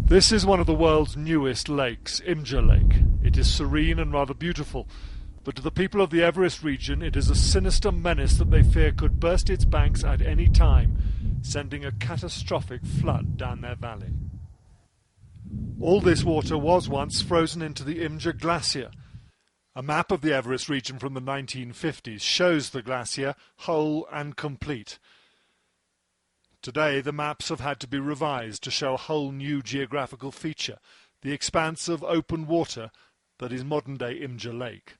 This is one of the world's newest lakes, Imja Lake. It is serene and rather beautiful, but to the people of the Everest region it is a sinister menace that they fear could burst its banks at any time, sending a catastrophic flood down their valley. All this water was once frozen into the Imja Glacier. A map of the Everest region from the 1950s shows the glacier whole and complete. Today the maps have had to be revised to show a whole new geographical feature, the expanse of open water that is modern-day Imja Lake.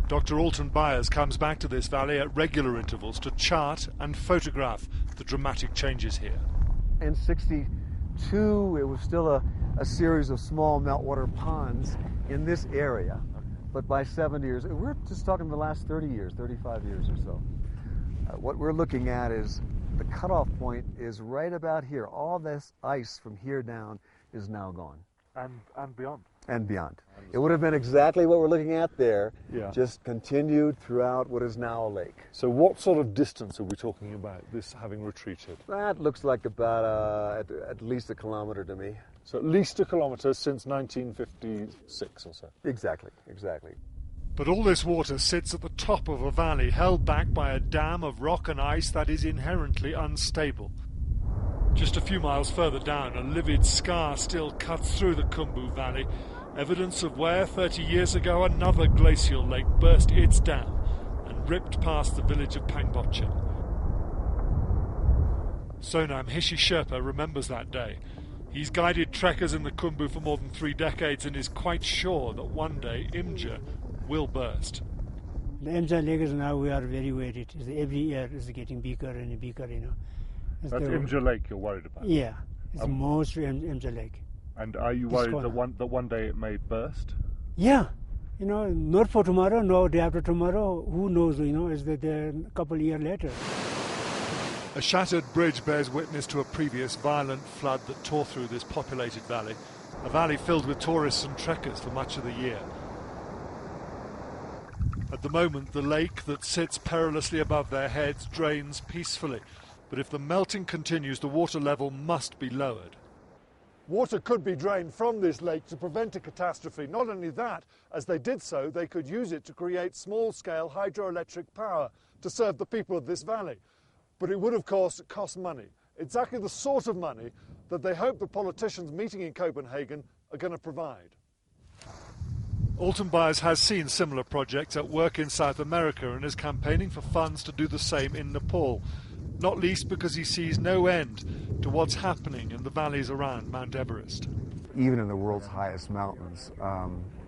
Dr. Alton Byers comes back to this valley at regular intervals to chart and photograph the dramatic changes here. In '62, it was still a series of small meltwater ponds in this area. But by 70 years, we're just talking the last 30 years, 35 years or so. What we're looking at is the cutoff point is right about here. All this ice from here down is now gone. And beyond. And beyond. It would have been exactly what we're looking at there, just continued throughout what is now a lake. So what sort of distance are we talking about, this having retreated? That looks like about at least a kilometer to me. So at least a kilometre since 1956 or so. Exactly, exactly. But all this water sits at the top of a valley held back by a dam of rock and ice that is inherently unstable. Just a few miles further down, a livid scar still cuts through the Khumbu Valley, evidence of where 30 years ago another glacial lake burst its dam and ripped past the village of Pangboche. Sonam Hishi Sherpa remembers that day. He's guided trekkers in the Khumbu for more than 3 decades and is quite sure that one day Imja will burst. The Imja Lake is now, we are very worried. Every year is getting bigger and bigger, you know. That's Imja Lake you're worried about? Yeah, it's most Imja Lake. And are you worried that one day it may burst? Yeah, you know, not for tomorrow, no day after tomorrow. Who knows, you know, is that a couple of years later. A shattered bridge bears witness to a previous violent flood that tore through this populated valley, a valley filled with tourists and trekkers for much of the year. At the moment, the lake that sits perilously above their heads drains peacefully, but if the melting continues, the water level must be lowered. Water could be drained from this lake to prevent a catastrophe. Not only that, as they did so, they could use it to create small-scale hydroelectric power to serve the people of this valley. But it would, of course, cost money. Exactly the sort of money that they hope the politicians meeting in Copenhagen are going to provide. Alton Byers has seen similar projects at work in South America and is campaigning for funds to do the same in Nepal, not least because he sees no end to what's happening in the valleys around Mount Everest. Even in the world's highest mountains,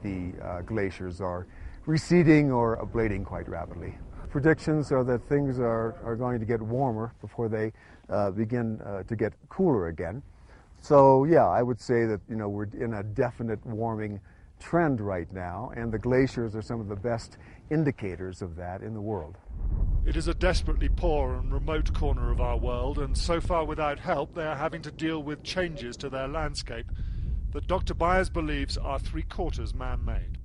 the glaciers are receding or ablating quite rapidly. Predictions are that things are going to get warmer before they begin to get cooler again. So yeah, I would say that, you know, we're in a definite warming trend right now, and the glaciers are some of the best indicators of that in the world. It is a desperately poor and remote corner of our world, and so far without help they are having to deal with changes to their landscape that Dr. Byers believes are 3/4 man-made.